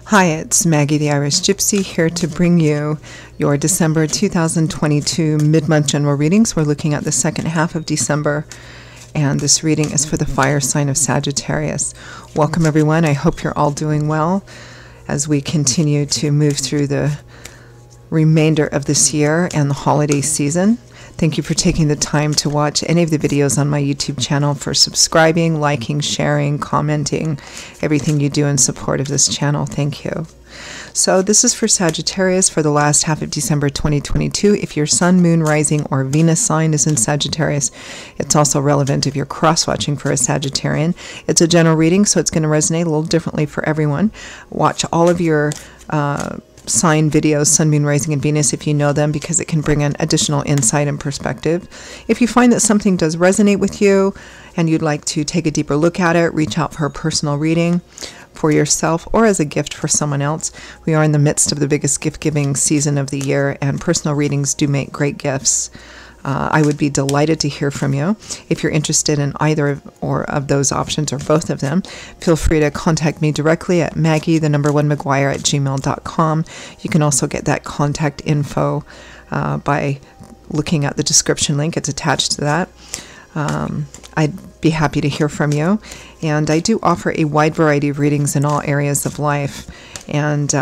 Hi, it's Maggie the Irish Gypsy here to bring you your December 2022 mid-month general readings. We're looking at the second half of December, and this reading is for the fire sign of Sagittarius. Welcome everyone. I hope you're all doing well as we continue to move through the remainder of this year and the holiday season. Thank you for taking the time to watch any of the videos on my YouTube channel, for subscribing, liking, sharing, commenting, everything you do in support of this channel. Thank you. So this is for Sagittarius for the last half of December 2022. If your Sun, Moon, Rising, or Venus sign is in Sagittarius, it's also relevant if you're cross-watching for a Sagittarian. It's a general reading, so it's going to resonate a little differently for everyone. Watch all of your sign videos, Sun, Moon, Rising, and Venus, if you know them, because it can bring an additional insight and perspective. If you find that something does resonate with you and you'd like to take a deeper look at it, reach out for a personal reading for yourself or as a gift for someone else. We are in the midst of the biggest gift-giving season of the year, and personal readings do make great gifts. I would be delighted to hear from you. If you're interested in either of those options or both of them, feel free to contact me directly at maggie1mcguire@gmail.com. You can also get that contact info by looking at the description link. It's attached to that. I'd be happy to hear from you. And I do offer a wide variety of readings in all areas of life. And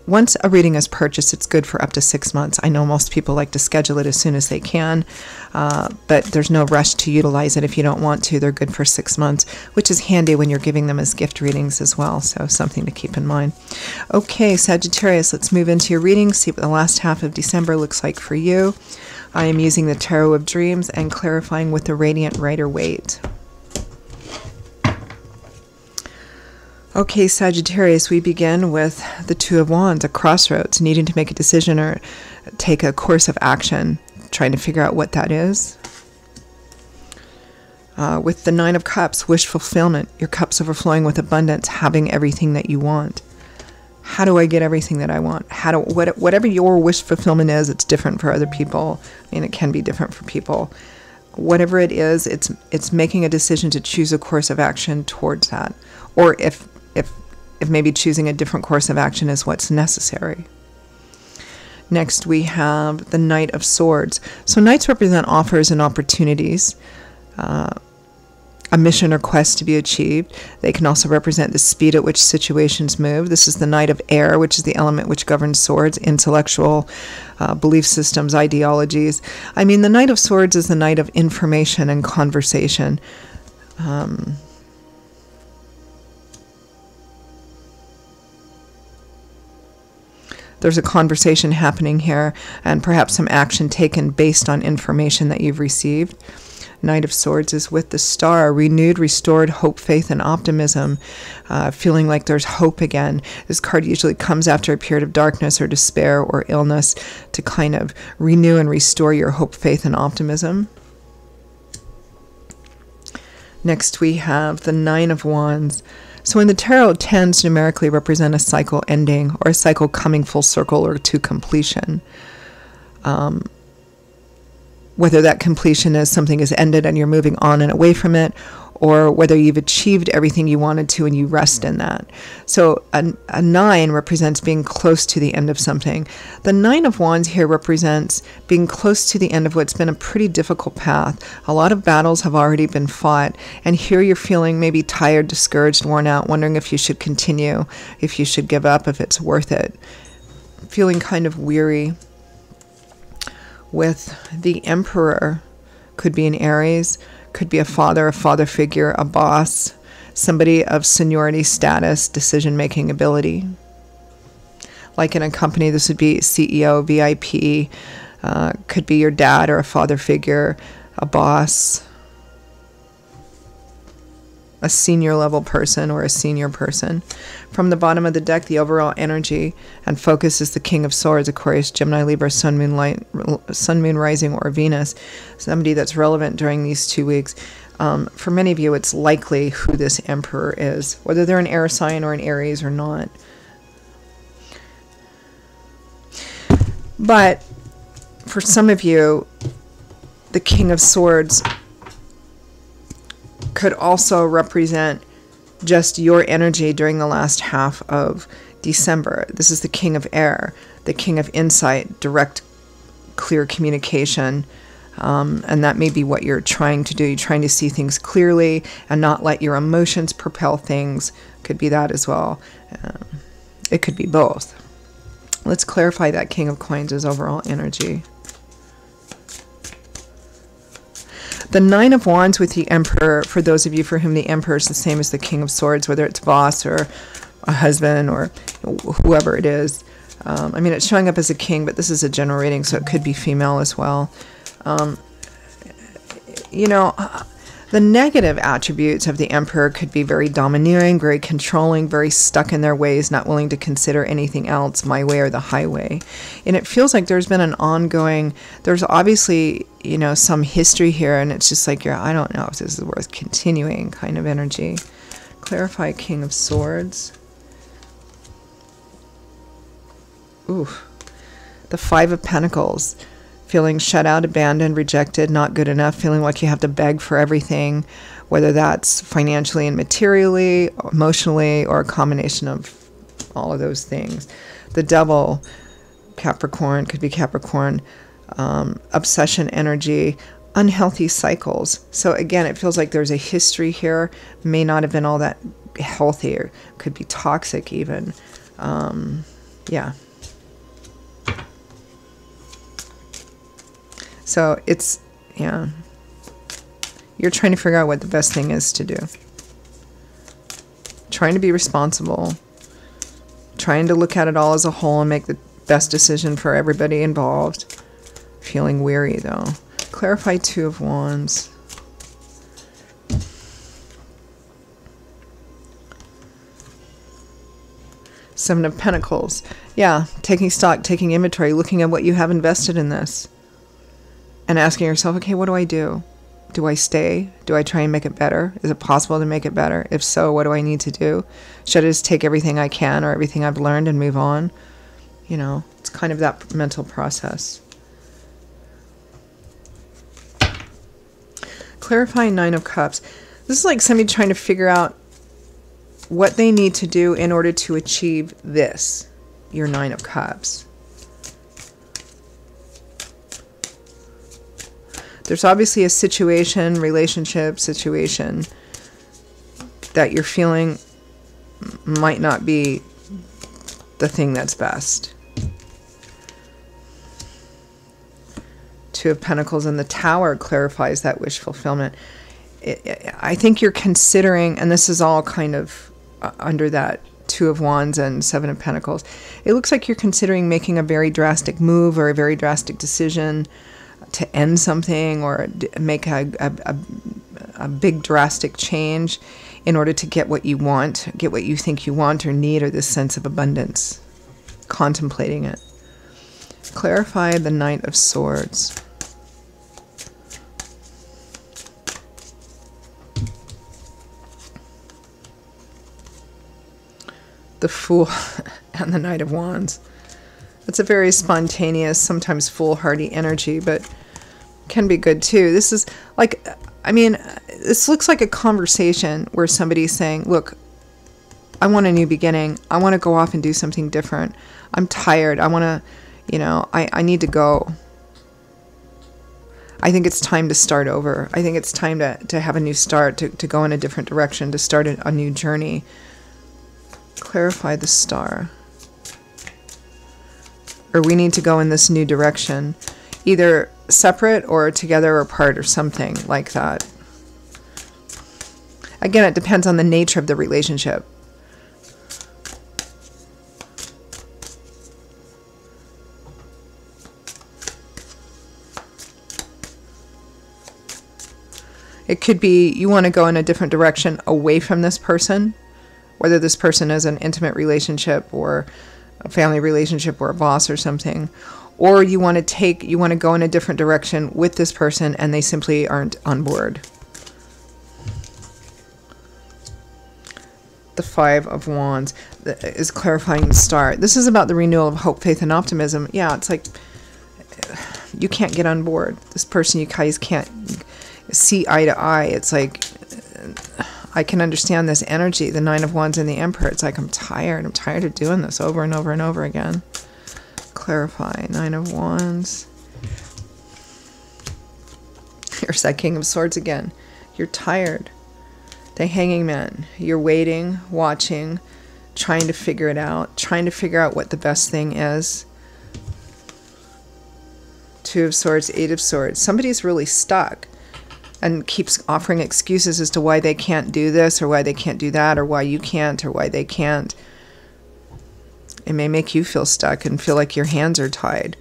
once a reading is purchased, it's good for up to 6 months. I know most people like to schedule it as soon as they can, but there's no rush to utilize it if you don't want to. They're good for 6 months, which is handy when you're giving them as gift readings as well, so something to keep in mind. Okay, Sagittarius, let's move into your reading, see what the last half of December looks like for you. I am using the Tarot of Dreams and clarifying with the Radiant Rider-Waite. Okay, Sagittarius, we begin with the Two of Wands, a crossroads, needing to make a decision or take a course of action, trying to figure out what that is. With the Nine of Cups, wish fulfillment, your cup's overflowing with abundance, having everything that you want. How do I get everything that I want? Whatever your wish fulfillment is, it's different for other people. I mean, it can be different for people. Whatever it is, it's making a decision to choose a course of action towards that. Or if maybe choosing a different course of action is what's necessary. Next, we have the Knight of Swords. So Knights represent offers and opportunities, a mission or quest to be achieved. They can also represent the speed at which situations move. This is the Knight of Air, which is the element which governs swords, intellectual belief systems, ideologies. I mean, the Knight of Swords is the Knight of information and conversation. There's a conversation happening here and perhaps some action taken based on information that you've received. Knight of Swords is with the Star, renewed, restored hope, faith, and optimism, feeling like there's hope again. This card usually comes after a period of darkness or despair or illness to kind of renew and restore your hope, faith, and optimism. Next, we have the Nine of Wands. So in the tarot, it tends to numerically represent a cycle ending or a cycle coming full circle or to completion. Whether that completion is something is ended and you're moving on and away from it, or whether you've achieved everything you wanted to and you rest in that. So a 9 represents being close to the end of something. The Nine of Wands here represents being close to the end of what's been a pretty difficult path. A lot of battles have already been fought, and here you're feeling maybe tired, discouraged, worn out, wondering if you should continue, if you should give up, if it's worth it. Feeling kind of weary. With the Emperor, could be an Aries, could be a father figure, a boss, somebody of seniority status, decision-making ability. Like in a company, this would be CEO, VIP, could be your dad or a father figure, a boss, a senior level person or a senior person. From the bottom of the deck, the overall energy and focus is the King of Swords, Aquarius, Gemini, Libra, Sun, Moon, Rising, or Venus. Somebody that's relevant during these 2 weeks. For many of you, it's likely who this Emperor is, whether they're an air sign or an Aries or not. But for some of you, the King of Swords could also represent just your energy during the last half of December. This is the King of Air, the King of Insight, direct, clear communication. And that may be what you're trying to do. You're trying to see things clearly and not let your emotions propel things. Could be that as well. It could be both. Let's clarify that King of Coins' overall energy. The Nine of Wands with the Emperor, for those of you for whom the Emperor is the same as the King of Swords, whether it's boss or a husband or whoever it is. I mean, it's showing up as a king, but this is a general reading, so it could be female as well. You know, the negative attributes of the Emperor could be very domineering, very controlling, very stuck in their ways, not willing to consider anything else, my way or the highway. And it feels like there's been an ongoing, there's obviously, you know, some history here, and it's just like, I don't know if this is worth continuing kind of energy. Clarify King of Swords. Ooh, the Five of Pentacles. Feeling shut out, abandoned, rejected, not good enough, feeling like you have to beg for everything, whether that's financially and materially, emotionally, or a combination of all of those things. The Devil, Capricorn, could be Capricorn, obsession energy, unhealthy cycles. So again, it feels like there's a history here, may not have been all that healthy, or could be toxic even. Yeah. So it's, yeah, you're trying to figure out what the best thing is to do. Trying to be responsible. Trying to look at it all as a whole and make the best decision for everybody involved. Feeling weary though. Clarify Two of Wands. Seven of Pentacles. Yeah, taking stock, taking inventory, looking at what you have invested in this. And asking yourself, okay, what do I do? Do I stay? Do I try and make it better? Is it possible to make it better? If so, what do I need to do? Should I just take everything I can or everything I've learned and move on? You know, it's kind of that mental process. Clarifying Nine of Cups. This is like somebody trying to figure out what they need to do in order to achieve this, your Nine of Cups. There's obviously a situation, relationship situation that you're feeling might not be the thing that's best. Two of Pentacles and the Tower clarifies that wish fulfillment. I think you're considering, and this is all kind of under that Two of Wands and Seven of Pentacles. It looks like you're considering making a very drastic move or a very drastic decision to end something or make a big drastic change in order to get what you want, get what you think you want or need, or this sense of abundance. Contemplating it. Clarify the Knight of Swords. The Fool and the Knight of Wands. It's a very spontaneous, sometimes foolhardy energy, but can be good too. This is like, I mean, this looks like a conversation where somebody's saying, look, I want a new beginning. I want to go off and do something different. I'm tired. I want to, you know, I need to go. I think it's time to start over. I think it's time to have a new start, to go in a different direction, to start a new journey. Clarify the Star. Or we need to go in this new direction, either separate or together or apart or something like that. Again, it depends on the nature of the relationship. It could be you want to go in a different direction away from this person, whether this person is an intimate relationship or a family relationship or a boss or something, or you want to go in a different direction with this person and they simply aren't on board. The Five of Wands is clarifying the Star. This is about the renewal of hope, faith, and optimism. Yeah, it's like you can't get on board. This person, you guys can't see eye to eye. It's like, I can understand this energy, the Nine of Wands and the Emperor. It's like, I'm tired. I'm tired of doing this over and over and over again. Clarify. Nine of Wands. Here's that King of Swords again. You're tired. The Hanging Man. You're waiting, watching, trying to figure it out, trying to figure out what the best thing is. Two of Swords, Eight of Swords. Somebody's really stuck and keeps offering excuses as to why they can't do this or why they can't do that or why you can't or why they can't. It may make you feel stuck and feel like your hands are tied.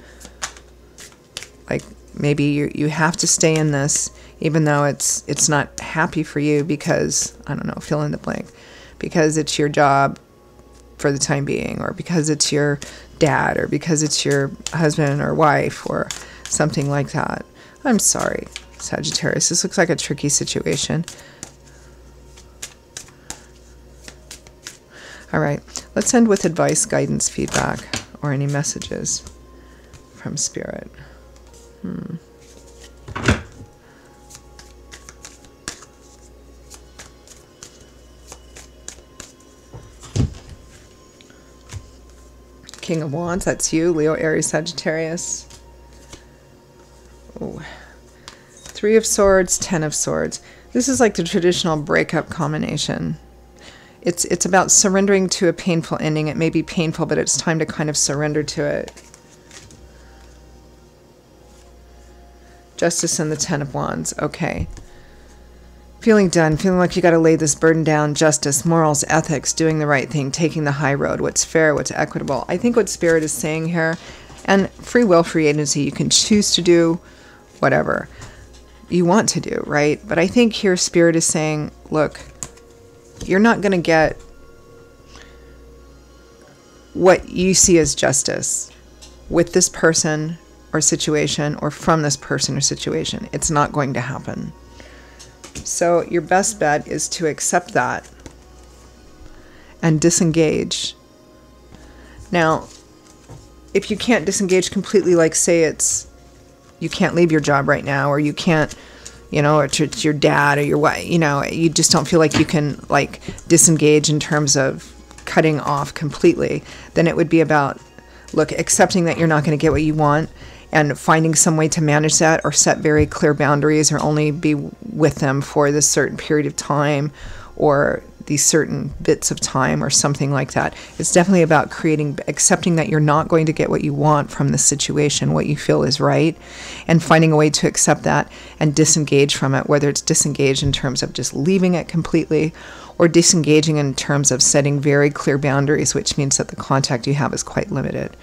Like maybe you have to stay in this even though it's not happy for you because, I don't know, fill in the blank, because it's your job for the time being, or because it's your dad, or because it's your husband or wife or something like that. I'm sorry, Sagittarius. This looks like a tricky situation. All right, let's end with advice, guidance, feedback, or any messages from Spirit. King of Wands, that's you, Leo, Aries, Sagittarius. Ooh. Three of Swords, Ten of Swords. This is like the traditional breakup combination. It's about surrendering to a painful ending. It may be painful, but it's time to kind of surrender to it. Justice and the Ten of Wands. Okay. Feeling done, feeling like you got to lay this burden down. Justice, morals, ethics, doing the right thing, taking the high road, what's fair, what's equitable. I think what Spirit is saying here, and free will, free agency, you can choose to do whatever you want to do, right? But I think here Spirit is saying, look, you're not going to get what you see as justice with this person or situation, or from this person or situation. It's not going to happen. So your best bet is to accept that and disengage. Now, if you can't disengage completely, like say it's, you can't leave your job right now, or you can't, you know, or it's your dad or your wife, you know, you just don't feel like you can like disengage in terms of cutting off completely, then it would be about, look, accepting that you're not going to get what you want and finding some way to manage that, or set very clear boundaries, or only be with them for this certain period of time or these certain bits of time or something like that. It's definitely about accepting that you're not going to get what you want from the situation, what you feel is right, and finding a way to accept that and disengage from it, whether it's disengage in terms of just leaving it completely, or disengaging in terms of setting very clear boundaries, which means that the contact you have is quite limited.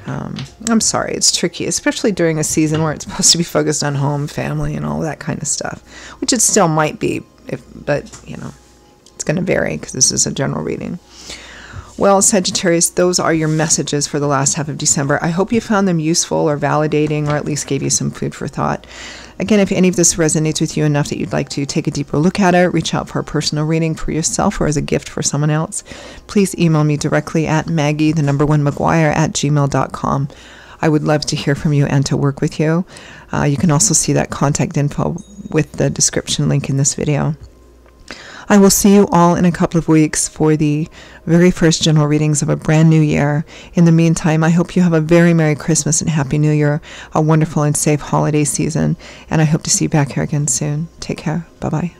I'm sorry, it's tricky, especially during a season where it's supposed to be focused on home, family, and all that kind of stuff, which it still might be, but, you know, it's going to vary because this is a general reading. Well, Sagittarius, those are your messages for the last half of December. I hope you found them useful or validating, or at least gave you some food for thought. Again, if any of this resonates with you enough that you'd like to take a deeper look at it, reach out for a personal reading for yourself or as a gift for someone else, please email me directly at Maggie1McGuire@gmail.com. I would love to hear from you and to work with you. You can also see that contact info with the description link in this video. I will see you all in a couple of weeks for the very first general readings of a brand new year. In the meantime, I hope you have a very Merry Christmas and Happy New Year, a wonderful and safe holiday season, and I hope to see you back here again soon. Take care. Bye-bye.